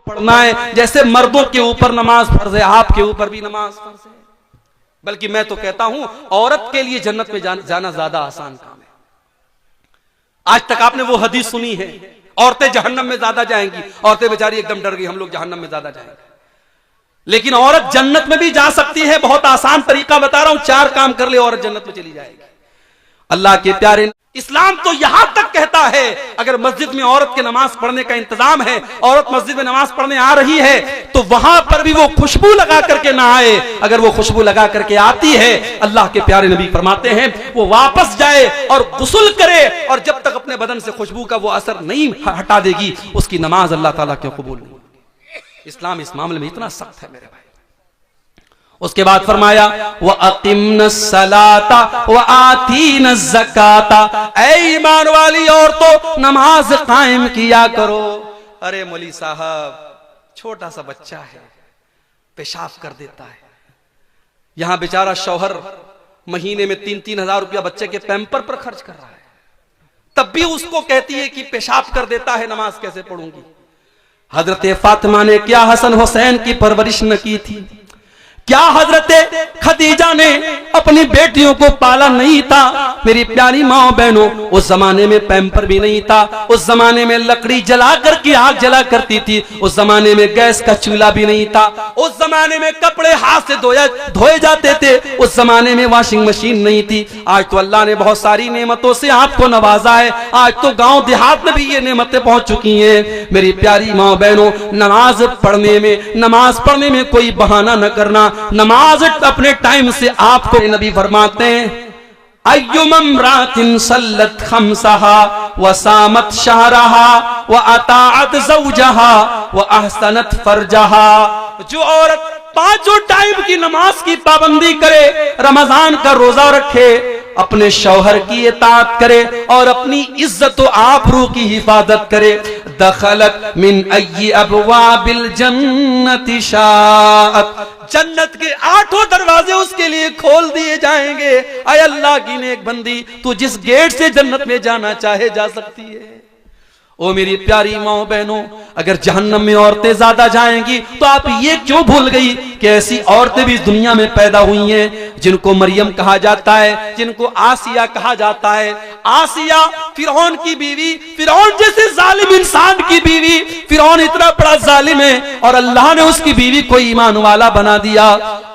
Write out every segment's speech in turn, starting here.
पढ़ना है जैसे मर्दों के ऊपर नमाज फर्ज है, आपके ऊपर भी नमाज फर्ज है। बल्कि मैं तो कहता हूं औरत के लिए जन्नत में जाना ज्यादा आसान काम है। आज तक आपने वो हदीस सुनी है औरतें जहन्नम में ज्यादा जाएंगी, औरतें बेचारी एकदम डर गई हम लोग जहन्नम में ज्यादा जाएंगे, लेकिन औरत जन्नत में भी जा सकती है। बहुत आसान तरीका बता रहा हूं, 4 काम कर ले औरत जन्नत में चली जाएगी। अल्लाह के प्यारे, इस्लाम तो यहां तक कहता है अगर मस्जिद में औरत के नमाज पढ़ने का इंतजाम है, औरत मस्जिद में नमाज पढ़ने आ रही है तो वहां पर भी वो खुशबू लगा करके ना आए। अगर वो खुशबू लगा करके आती है, अल्लाह के प्यारे नबी फरमाते हैं वो वापस जाए और गुस्ल करे, और जब तक अपने बदन से खुशबू का वो असर नहीं हटा देगी उसकी नमाज अल्लाह ताला क्यों कबूल नहीं। इस्लाम इस मामले में इतना सख्त है मेरे भाई। उसके बाद फरमाया व अकिमन सलाता व आतीन ज़काता, ऐ ईमान वाली औरतों नमाज कायम किया करो। अरे मौली साहब छोटा सा बच्चा है पेशाब कर देता है, यहां बेचारा शौहर महीने में 3-3 हजार रुपया बच्चे के पैम्पर पर खर्च कर रहा है, तब भी उसको कहती है कि पेशाब कर देता है, नमाज कैसे पढ़ूंगी। हजरत फातिमा ने क्या हसन हुसैन की परवरिश न की थी, क्या हजरत खदीजा ने अपनी बेटियों को पाला नहीं था। मेरी प्यारी माँ बहनों, उस जमाने में पैम्पर भी नहीं था, उस जमाने में लकड़ी जला करके आग जला करती थी, उस जमाने में गैस का चूल्हा भी नहीं था, उस जमाने में कपड़े हाथ से धोए जाते थे, उस जमाने में वॉशिंग मशीन नहीं थी। आज तो अल्लाह ने बहुत सारी नेमतों से आपको नवाजा है, आज तो गांव देहात में भी ये नेमतें पहुंच चुकी हैं। मेरी प्यारी माँ बहनों, नमाज पढ़ने में कोई बहाना न करना, नमाज अपने टाइम से आपको नबी फरमाते हैं अय्युमरातिन सल्लत खम्सहा व सामत शहरहा व अताअत ज़ौजहा व अहसनत फरजहा। जो औरत 5 टाइम की नमाज की पाबंदी करे, रमजान का रोजा रखे, अपने शौहर की इताअत करे और अपनी इज्जत व आबरू की हिफाजत करे, दखलत मिन अय्यि अबवाबिल जन्नति शाअत, जन्नत के 8 दरवाजे उसके लिए खोल दिए जाएंगे। आय अल्लाह की नेक बंदी, तू जिस गेट से जन्नत में जाना चाहे जा सकती है। ओ मेरी प्यारी माँ बहनों, अगर जहन्नम में औरतें ज्यादा जाएंगी तो आप ये क्यों भूल गई कि ऐसी औरतें भी इस दुनिया में पैदा हुई हैं जिनको मरियम कहा जाता है, जिनको आसिया कहा जाता है। आसिया फिरौन की बीवी, फिरौन जैसे जालिम इंसान की बीवी, फिरौन इतना बड़ा जालिम है और अल्लाह ने उसकी बीवी को ईमान वाला बना दिया।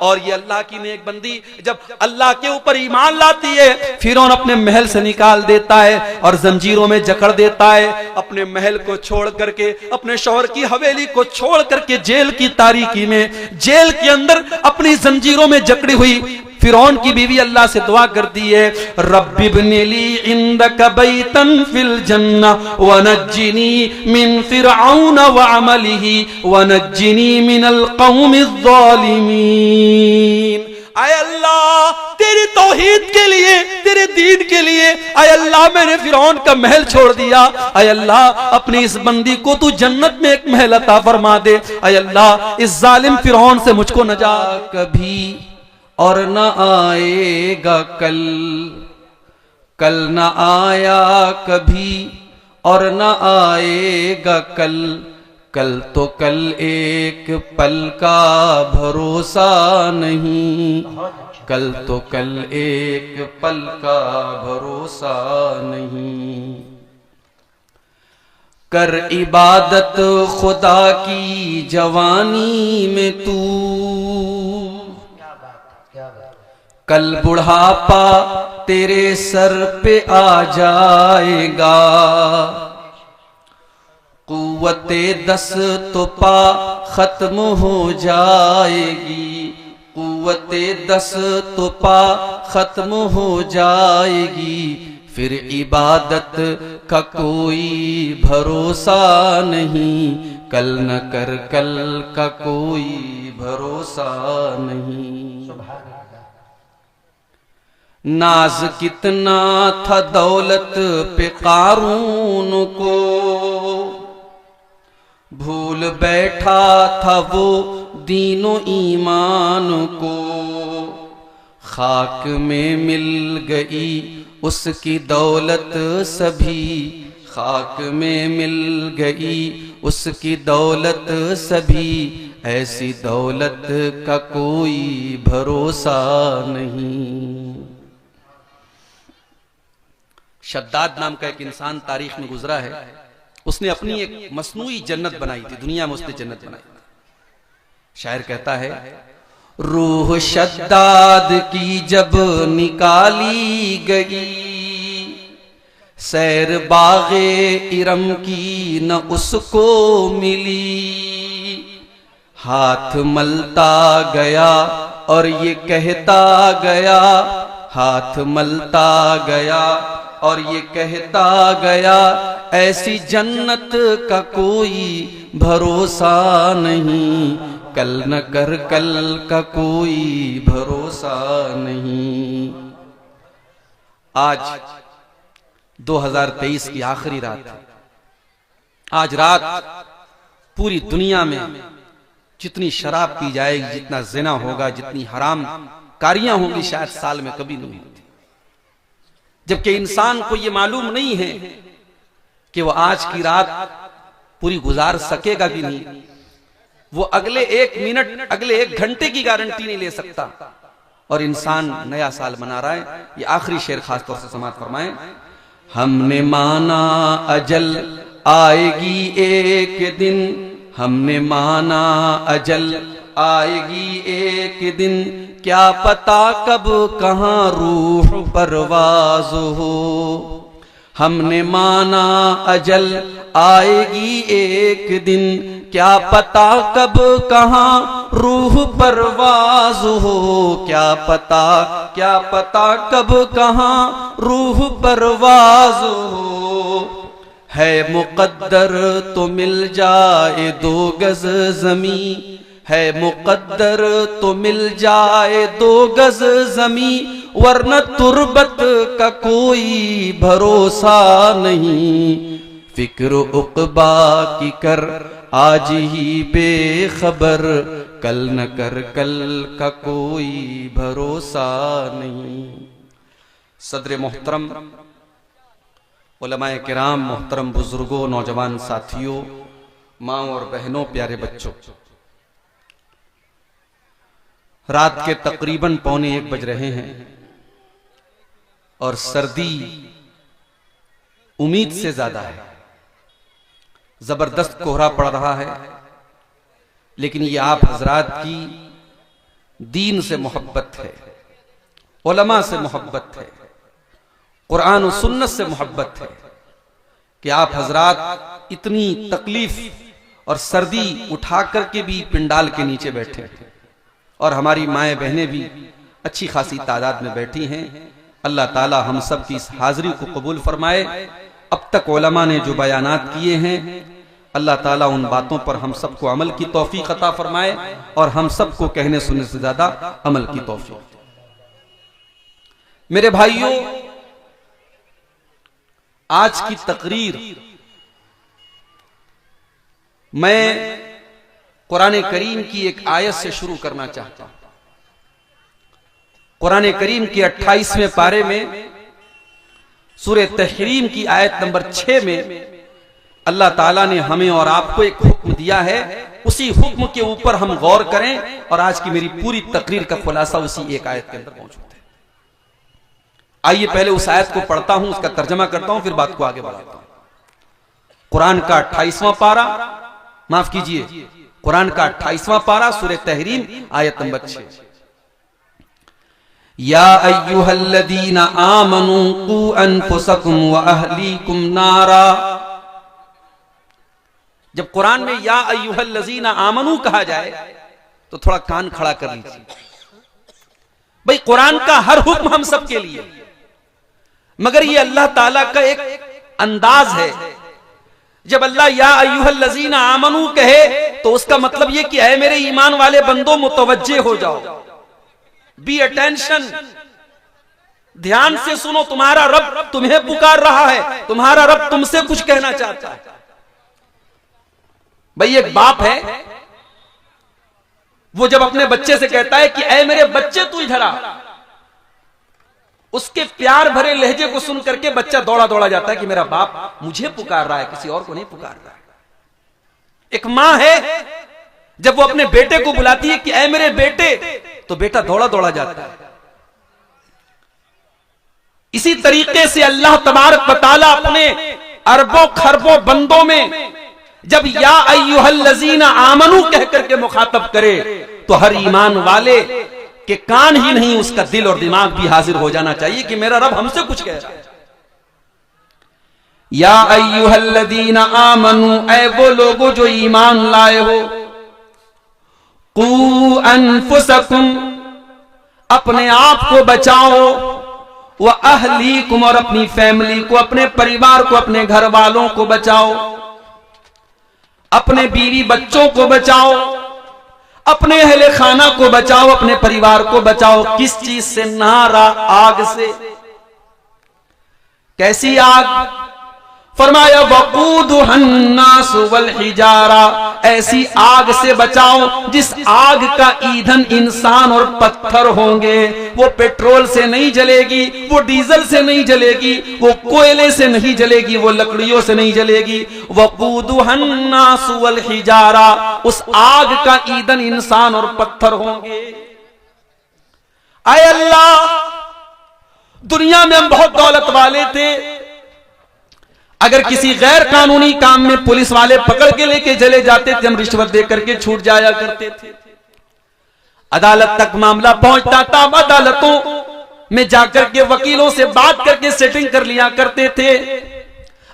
और ये अल्लाह की नेक बंदी जब अल्लाह के ऊपर ईमान लाती है, फिरौन अपने महल से निकाल देता है और जंजीरों में जकड़ देता है। अपने महल को छोड़ करके, अपने शौहर की हवेली को छोड़ करके जेल की तारीकी में, जेल के अंदर अपनी जंजीरों में जकड़ी हुई फिरौन की बीवी अल्लाह से दुआ करती है, रब्बि इब्नि ली इंदक बैतन फिल जन्नह व नज्जिनी मिन फिरऔन व अमलिही व नज्जिनी मिनल कौमिज़ ज़ालिमीन। आय अल्लाह तेरी तौहीद के लिए, तेरे दीन के लिए, आय अल्लाह मैंने फिरौन का महल छोड़ दिया, आय अल्लाह अपनी इस बंदी को तू जन्नत में एक महल अता फरमा दे। आय अल्लाह इस जालिम फिरौन से मुझको नजात कभी और न आएगा कल, कल न आया कभी और न आएगा कल, कल तो कल एक पल का भरोसा नहीं, कल तो कल एक पल का भरोसा नहीं। कर इबादत खुदा की जवानी में तू, कल बुढ़ापा तेरे सर पे आ जाएगा, कुव्वते 10 तो पा खत्म हो जाएगी, कुव्वते 10 तो पा खत्म हो जाएगी, फिर इबादत का कोई भरोसा नहीं, कल न कर कल का कोई भरोसा नहीं। नाज कितना था दौलत पे कारून को, भूल बैठा था वो दीनो ईमान को, खाक में मिल गई उसकी दौलत सभी, खाक में मिल गई उसकी दौलत सभी, ऐसी दौलत का कोई भरोसा नहीं। शद्दाद नाम का एक इंसान तारीख में गुजरा है, उसने अपनी एक मसनूई जन्नत बनाई थी, दुनिया में उसने जन्नत बनाई थी। शायर कहता है, रूह शद्दाद की जब निकाली गई, सैर बागे इरम की न उसको मिली। हाथ मलता गया और ये कहता गया, हाथ मलता गया और ये कहता गया, ऐसी जन्नत का कोई भरोसा नहीं, कल न कर कल का कोई भरोसा नहीं। आज 2023 की आखिरी रात है। आज रात पूरी दुनिया में जितनी शराब पी जाएगी, जितना जिना होगा, जितनी हराम कारियां होंगी, शायद साल में कभी नहीं होती। जबकि इंसान को यह मालूम नहीं है कि वो आज की रात पूरी गुजार सकेगा कि नहीं। वो अगले 1 मिनट, अगले 1 घंटे की गारंटी नहीं ले सकता। और इंसान नया साल मना रहा है। ये आखिरी शेर खासतौर से समाअत फरमाएं। हमने माना अजल आएगी एक दिन, हमने माना अजल आएगी एक दिन, क्या पता कब कहां रूह परवाज हो। हमने माना अजल आएगी एक दिन, क्या पता कब कहां रूह परवाज हो। क्या पता कब कहां रूह परवाज हो। है मुकद्दर तो मिल जाए 2 गज जमी, है मुकद्दर तो मिल जाए 2 गज जमी, वरना तुर्बत का कोई भरोसा नहीं। फिक्र उक़बा की कर आज ही बेखबर, कल न कर कल का कोई भरोसा नहीं। सदर मोहतरम, उलमाए किराम, मोहतरम बुजुर्गों, नौजवान साथियों, माँ और बहनों, प्यारे बच्चों, रात के तकरीबन 1:15 बज रहे हैं और सर्दी उम्मीद से ज्यादा है। जबरदस्त कोहरा पड़ रहा है, लेकिन ये आप हजरात की दीन से मोहब्बत है, उलमा से मोहब्बत है, कुरान और सुन्नत से मोहब्बत है कि आप हजरात इतनी तकलीफ और सर्दी उठा करके भी पिंडाल के नीचे बैठे और हमारी माएँ बहनें भी अच्छी खासी तादाद में बैठी हैं। अल्लाह ताला हम सब की इस हाजिरी को कबूल फरमाए। अब तक उलमा ने जो बयानात किए हैं, अल्लाह ताला उन बातों पर हम सबको अमल की तौफीक अता फरमाए और हम सबको कहने सुनने से ज्यादा अमल की तौफीक। मेरे भाइयों, आज की तकरीर मैं कुरान करीम की एक आयत से शुरू करना चाहता हूं। कुरान करीम के 28वें पारे में सूरह तहरीम की आयत नंबर 6 में अल्लाह ताला ने हमें और आपको एक हुक्म दिया है। उसी हुक्म के ऊपर हम गौर करें और आज की मेरी पूरी तकरीर का खुलासा उसी एक आयत के अंदर मौजूद है। आइए पहले उस आयत को पढ़ता हूं, उसका तर्जमा करता हूं, फिर बात को आगे बढ़ाता हूं। कुरान का 28वां पारा, माफ कीजिए, कुरान का 28वां पारा, सूरह तहरीम, आयत नंबर 6। या अय्युहल्लदीना आमनू कू अनफुसकुम व अहलीकुम नारा। जब कुरान में या अय्युहल्लज़ीना आमनू कहा जाए तो थोड़ा कान खड़ा कर लीजिए। भाई, कुरान का हर हुक्म हम सब के लिए, मगर ये अल्लाह ताला का एक अंदाज है। जब अल्लाह या अय्युहल्लज़ीना आमनू कहे तो उसका मतलब ये कि ऐ मेरे ईमान वाले बंदो, मुतवज्जे हो जाओ, बी अटेंशन, ध्यान से सुनो, तुम्हारा रब तुम्हें पुकार रहा है, तुम्हारा रब तुमसे कुछ कहना चाहता है। भाई, एक बाप है, वो जब अपने बच्चे से कहता है कि ऐ मेरे बच्चे तू इधर आ, उसके प्यार भरे लहजे को सुन करके बच्चा दौड़ा दौड़ा जाता है कि मेरा बाप मुझे पुकार रहा है, किसी और को नहीं पुकार रहा है। एक मां है, जब वो अपने बेटे को बुलाती है कि ऐ मेरे बेटे, तो बेटा दौड़ा दौड़ा जाता है। इसी तरीके से अल्लाह तबारक व तआला अपने अरबों खरबों बंदों में जब या अय्युहल्लज़ीना आमनू कह करके मुखातब करे, तो हर ईमान वाले के कान ही नहीं, उसका दिल और दिमाग भी हाजिर हो जाना चाहिए कि मेरा रब हमसे कुछ कह रहा है। या अय्युहल्लज़ीना आमनू, ऐ वो लोगो जो ईमान लाए हो, कू अनफुसकुम, अपने आप को बचाओ, व अहलीकुम, और अपनी फैमिली को, अपने परिवार को, अपने घर वालों को बचाओ, अपने बीवी बच्चों को बचाओ, अपने अहले खाना को बचाओ, अपने परिवार को बचाओ। किस चीज से? नारा, आग से। कैसी आग? फरमाया वक़ूदुहन्नास वल हिजारा, ऐसी आग से बचाओ जिस आग का ईंधन इंसान और पत्थर होंगे। वो पेट्रोल से नहीं जलेगी, वो डीजल से नहीं जलेगी, वो कोयले से नहीं जलेगी, वो लकड़ियों से नहीं जलेगी। वक़ूदुहन्नास वल हिजारा, उस आग का ईंधन इंसान और पत्थर होंगे। आए अल्लाह, दुनिया में हम बहुत दौलत वाले थे, अगर किसी गैर कानूनी काम में पुलिस वाले पकड़ के लेके चले जाते थे, हम रिश्वत दे करके छूट जाया करते थे। अदालत तक मामला पहुंचता था, अदालतों में जाकर के वकीलों से बात करके सेटिंग कर लिया करते थे।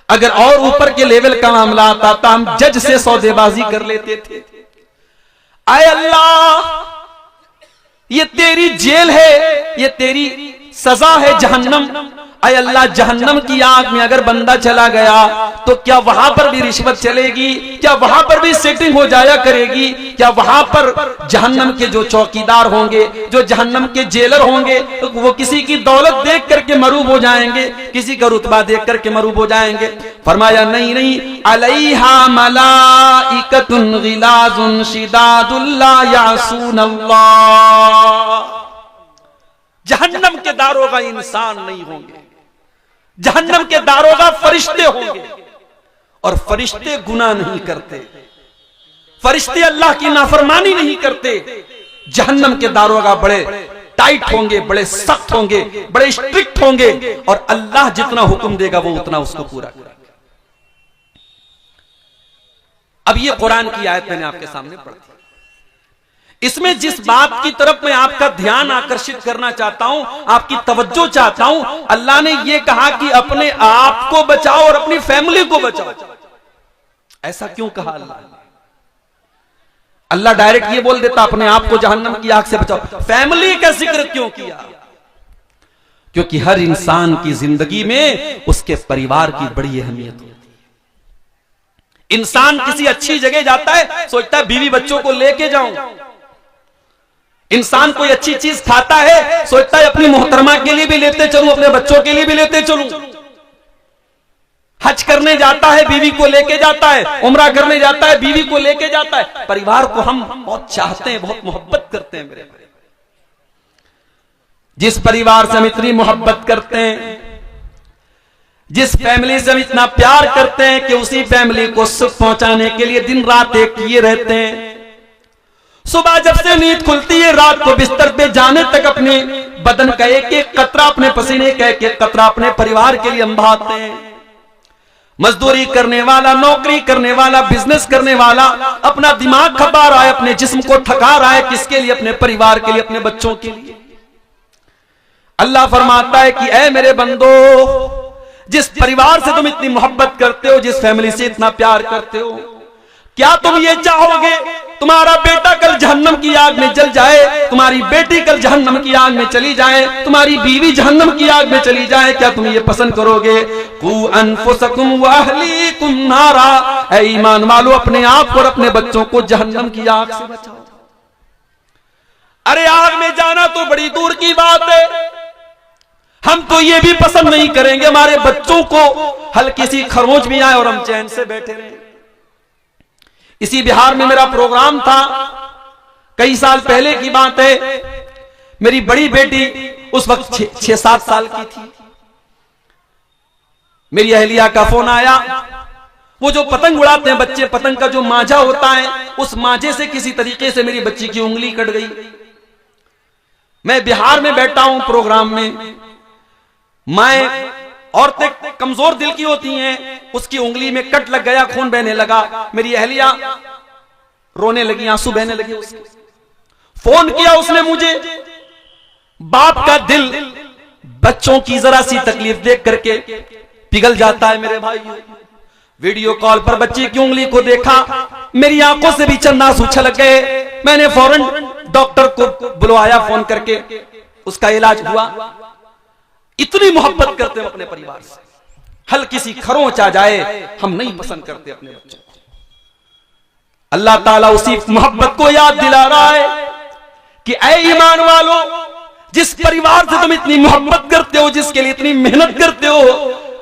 अगर और ऊपर के लेवल का मामला आता था, हम जज से सौदेबाजी कर लेते थे। आए अल्लाह, ये तेरी जेल है, ये तेरी सजा है, जहन्नम। अय अल्लाह, जहन्नम की आग में अगर बंदा चला गया तो क्या वहां पर भी रिश्वत चलेगी? क्या वहां पर भी सेटिंग हो जाया करेगी? क्या वहां पर जहन्नम के जो चौकीदार होंगे, जो जहन्नम के जेलर होंगे, तो वो किसी की दौलत देख करके मरूब हो जाएंगे, किसी का रुतबा देख करके मरूब हो जाएंगे? फरमाया नहीं नहीं, अलैहा मलाइकतुन गिलाजुन शिदादुन ला यासूनल्लाह, जहन्नम के दारोगा इंसान नहीं होंगे, जहन्नम के दारोगा फरिश्ते होंगे, और फरिश्ते गुनाह नहीं करते, फरिश्ते अल्लाह की नाफरमानी नहीं करते। जहन्नम के दारोगा बड़े टाइट होंगे, बड़े सख्त होंगे, बड़े स्ट्रिक्ट होंगे, और अल्लाह जितना हुक्म देगा वो उतना उसको पूरा करेगा। अब ये कुरान की आयत मैंने आपके सामने पढ़ी। इसमें जिस बात की तरफ मैं आपका ध्यान आकर्षित करना चाहता हूं, आपकी तवज्जो चाहता हूं, अल्लाह ने यह कहा कि अपने आप को बचाओ और अपनी फैमिली को बचाओ। ऐसा क्यों कहा अल्लाह? अल्लाह डायरेक्ट ये बोल देता अपने आप को जहन्नम की आग से बचाओ, फैमिली का जिक्र क्यों किया? क्योंकि हर इंसान की जिंदगी में उसके परिवार की बड़ी अहमियत होती है। इंसान किसी अच्छी जगह जाता है, सोचता है बीवी बच्चों को लेके जाऊं। इंसान कोई अच्छी चीज खाता है, सोचता है अपनी मोहतरमा के लिए भी लेते चलूं, अपने बच्चों के लिए भी लेते चलूं। हज करने जाता है, बीवी को लेके जाता है, उम्रा करने जाता है, बीवी को लेके जाता है। परिवार को हम बहुत चाहते हैं, बहुत मोहब्बत करते हैं। मेरे जिस परिवार से हम इतनी मोहब्बत करते हैं, जिस फैमिली से हम इतना प्यार करते हैं कि उसी फैमिली को सुख पहुंचाने के लिए दिन रात एक किए रहते हैं। सुबह जब से नींद खुलती है, रात को बिस्तर पे जाने तक अपने बदन का एक एक कतरा, अपने पसीने का एक एक कतरा अपने परिवार के लिए हम बहाते हैं। मजदूरी करने वाला, नौकरी करने वाला, बिजनेस करने वाला अपना दिमाग खपा रहा है, अपने जिस्म को थका रहा है, किसके लिए? अपने परिवार के लिए, अपने बच्चों के लिए। अल्लाह फरमाता है कि ऐ मेरे बंदो, जिस परिवार से तुम इतनी मोहब्बत करते हो, जिस फैमिली से इतना प्यार करते हो, क्या तुम ये चाहोगे तुम्हारा बेटा कल जहन्नम की आग में जल जाए, तुम्हारी बेटी कल जहन्नम की आग में चली जाए, तुम्हारी बीवी जहन्नम की आग में चली जाए? क्या तुम ये पसंद करोगे? कू अनफुसकुम व अहलीकुम नारा, ऐ ईमान वालों, अपने आप और अपने बच्चों को जहन्नम की आग से बचाओ। अरे आग में जाना तो बड़ी दूर की बात है, हम तो ये भी पसंद नहीं करेंगे हमारे बच्चों को हल्की सी खरोंच भी आए और हम चैन से बैठे रहें। इसी बिहार में मेरा प्रोग्राम था, कई साल पहले की बात है। मेरी बड़ी बेटी उस वक्त 6-7 साल की थी। मेरी अहलिया का फोन आया। वो जो पतंग उड़ाते हैं बच्चे, पतंग का जो मांझा होता है, उस मांझे से किसी तरीके से मेरी बच्ची की उंगली कट गई। मैं बिहार में बैठा हूं प्रोग्राम में। मैं औरतें कमजोर दिल की होती हैं, उसकी उंगली में कट लग गया, खून बहने लगा। मेरी अहलिया रोने लगी, आंसू बहने लगे। उसके फोन किया उसने मुझे। बाप का दिल बच्चों की जरा सी तकलीफ देख करके पिघल जाता है मेरे भाई। वीडियो कॉल पर बच्ची की उंगली को देखा, मेरी आंखों से भी चंद आंसू छलक गए। मैंने फौरन डॉक्टर को बुलवाया फोन करके, उसका इलाज हुआ। इतनी मोहब्बत करते हैं अपने परिवार से, हल्की सी खरोंच आ जाए हम नहीं पसंद करते अपने बच्चों को। अल्लाह ताला उसी मोहब्बत को याद दिला रहा है कि ऐ ईमान वालों, जिस परिवार से तुम इतनी मोहब्बत करते हो, जिसके लिए इतनी मेहनत करते हो,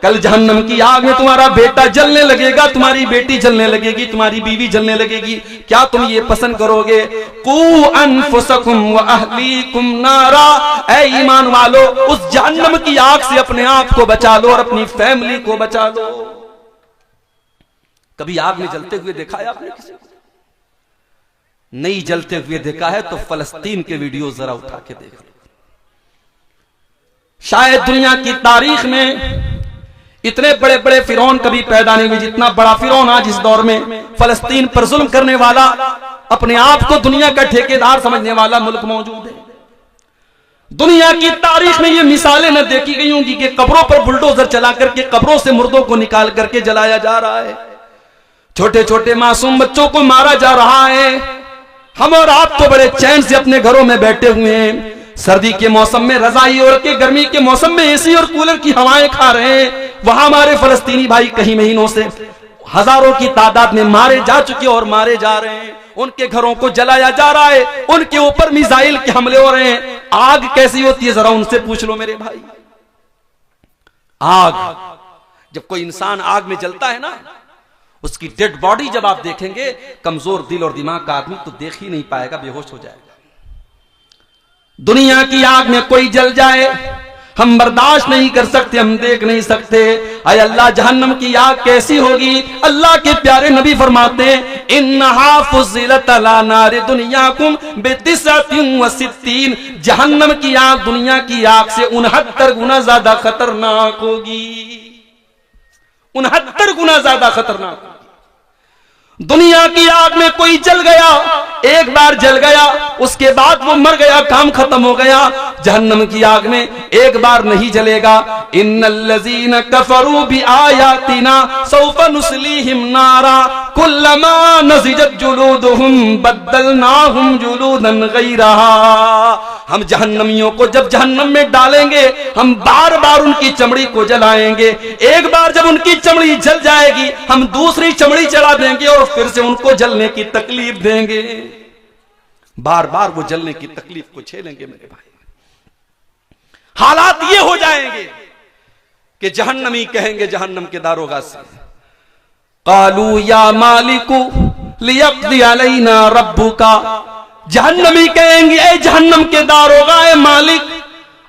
कल जहन्नम की आग में तुम्हारा बेटा जलने लगेगा, तुम्हारी बेटी जलने लगेगी, तुम्हारी बीवी जलने लगेगी। क्या तुम ये पसंद करोगे? कू अनफुसकुम व अहलीकुम नारा, ऐ ईमान वालों, उस जहन्नम की आग से अपने आप को बचा लो और अपनी फैमिली को बचा लो। कभी आग में जलते हुए देखा है आपने किसी को? नहीं जलते हुए देखा है तो फलस्तीन के वीडियो जरा उठा के देख लो। शायद दुनिया की तारीख में इतने बड़े बड़े फिरौन कभी पैदा नहीं हुए जितना बड़ा फिरौन आज इस दौर में फलस्तीन पर जुल्म करने वाला, अपने आप को दुनिया का ठेकेदार समझने वाला मुल्क मौजूद है। दुनिया की तारीख में ये मिसालें न देखी गई होंगी कि कब्रों पर बुलडोजर चला करके कब्रों से मुर्दों को निकाल करके जलाया जा रहा है, छोटे छोटे मासूम बच्चों को मारा जा रहा है। हम और आप तो बड़े चैन से अपने घरों में बैठे हुए हैं, सर्दी के मौसम में रजाई ओढ़ के, गर्मी के मौसम में एसी और कूलर की हवाएं खा रहे हैं। वहां हमारे फलस्तीनी भाई कई महीनों से हजारों की तादाद में मारे जा चुके और मारे जा रहे हैं। उनके घरों को जलाया जा रहा है, उनके ऊपर मिसाइल के हमले हो रहे हैं। आग कैसी होती है जरा उनसे पूछ लो मेरे भाई। आग, जब कोई इंसान आग में जलता है ना, उसकी डेड बॉडी जब आप देखेंगे, कमजोर दिल और दिमाग का आदमी तो देख ही नहीं पाएगा, बेहोश हो जाएगा। दुनिया की आग में कोई जल जाए हम बर्दाश्त नहीं कर सकते, हम देख नहीं सकते। अय अल्लाह, जहन्नम की आग कैसी होगी? अल्लाह के प्यारे नबी फरमाते हैं, इन्नहा फुज़िलत अला नारि दुनियाकुम बितिसअतिन व सित्तीन, जहन्नम की आग दुनिया की आग से 69 गुना ज्यादा खतरनाक होगी। 69 गुना ज्यादा खतरनाक होगी। दुनिया की आग में कोई जल गया, एक बार जल गया, उसके बाद वो मर गया, काम खत्म हो गया। जहन्नम की आग में एक बार नहीं जलेगा। इन्नल्लज़ीना कफरू बिआयातिना सौफा नुस्लीहिम नारा कुल्लमा नज़िजत जुलूदुहुम बद्दलनाहुम जुलूदन गैरहा। हम जहन्नमियों को जब जहन्नम में डालेंगे, हम बार बार उनकी चमड़ी को जलाएंगे। एक बार जब उनकी चमड़ी जल जाएगी, हम दूसरी चमड़ी चढ़ा देंगे और फिर से उनको जलने की तकलीफ देंगे। बार बार वो जलने की तकलीफ को झेलेंगे मेरे भाई। हालात ये हो जाएंगे कि जहन्नमी कहेंगे जहन्नम के दारोगा से, कालू या मालिकू लियक़्दी अलैना रब्बुका। जहन्नमी कहेंगे, ए जहन्नम के दारोगा, ए मालिक,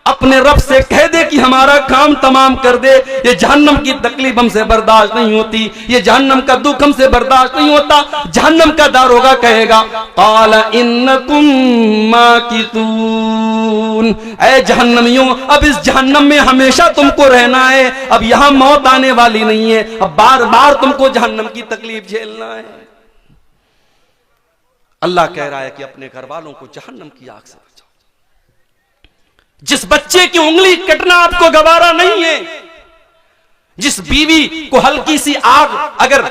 अपने रब से कह दे कि हमारा काम तमाम कर दे। ये जहन्नम की तकलीफ हमसे बर्दाश्त नहीं होती, ये जहन्नम का दुख हमसे बर्दाश्त नहीं होता। जहन्नम का दारोगा कहेगा, क़ाल इन्नकुम माकितून, ऐ जहन्नमियों, अब इस जहन्नम में हमेशा तुमको रहना है, अब यहां मौत आने वाली नहीं है, अब बार बार तुमको जहन्नम की तकलीफ झेलना है। अल्लाह कह रहा है कि अपने घर वालों को जहन्नम की आग से बचाओ। जिस बच्चे की उंगली कटना आपको गवारा नहीं है, जिस बीवी को हल्की सी आग, अगर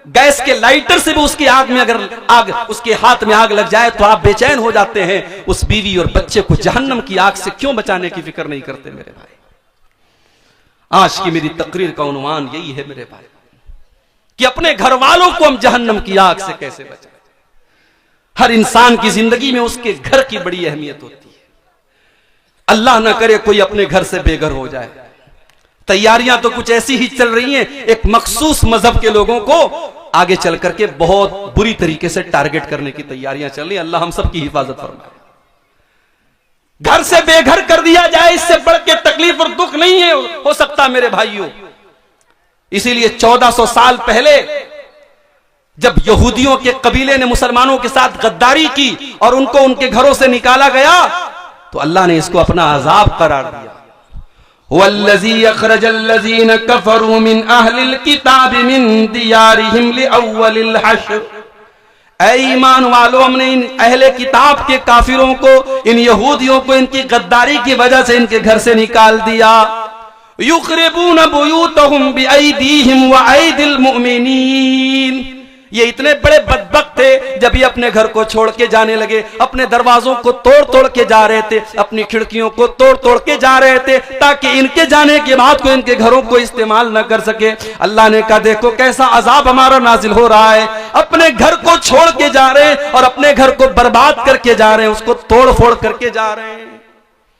गैस के लाइटर से भी उसकी आग में अगर आग, उसके हाथ में आग लग जाए तो आप बेचैन हो जाते हैं, उस बीवी और बच्चे को जहन्नम की आग से क्यों बचाने की फिक्र नहीं करते मेरे भाई। आज की मेरी तकरीर का उन्वान यही है मेरे भाई कि अपने घर वालों को हम जहन्नम की आग से कैसे बचाएं। हर इंसान की जिंदगी में उसके घर की बड़ी अहमियत होती है। अल्लाह ना करे कोई अपने घर से बेघर हो जाए। तैयारियां तो कुछ ऐसी ही चल रही हैं, एक मखसूस मजहब के लोगों को आगे चल करके बहुत बुरी तरीके से टारगेट करने की तैयारियां चल रही हैं। अल्लाह हम सब की हिफाजत फरमाए। घर से बेघर कर दिया जाए, इससे बढ़ के तकलीफ और दुख नहीं है हो सकता मेरे भाइयों। इसीलिए 1400 साल पहले जब यहूदियों के कबीले ने मुसलमानों के साथ गद्दारी की और उनको उनके घरों से निकाला गया, तो अल्लाह ने इसको अपना अजाब करार दिया। वल्लज़ी अखरजल्लज़ीन कफरू मिन अहलिल किताब मिन दियारिहिम लिअव्वलिल हश्र। ऐ ईमान वालों, हमने इन अहले किताब के काफिरों को, इन यहूदियों को इनकी गद्दारी की वजह से इनके घर से निकाल दिया। युखरिबून बुयूतहुम बिअयदीहिम व अयदिल मुमिनीन। ये इतने बड़े बदबख्त थे, जब ये अपने घर को छोड़ के जाने लगे, अपने दरवाजों को तोड़ तोड़ के जा रहे थे, अपनी खिड़कियों को तोड़ तोड़ के जा रहे थे, ताकि इनके जाने के बाद को इनके घरों को इस्तेमाल न कर सके। अल्लाह ने कहा देखो कैसा अजाब हमारा नाजिल हो रहा है। अपने घर को छोड़ के जा रहे हैं और अपने घर को बर्बाद करके जा रहे हैं, उसको तोड़ फोड़ करके जा रहे हैं।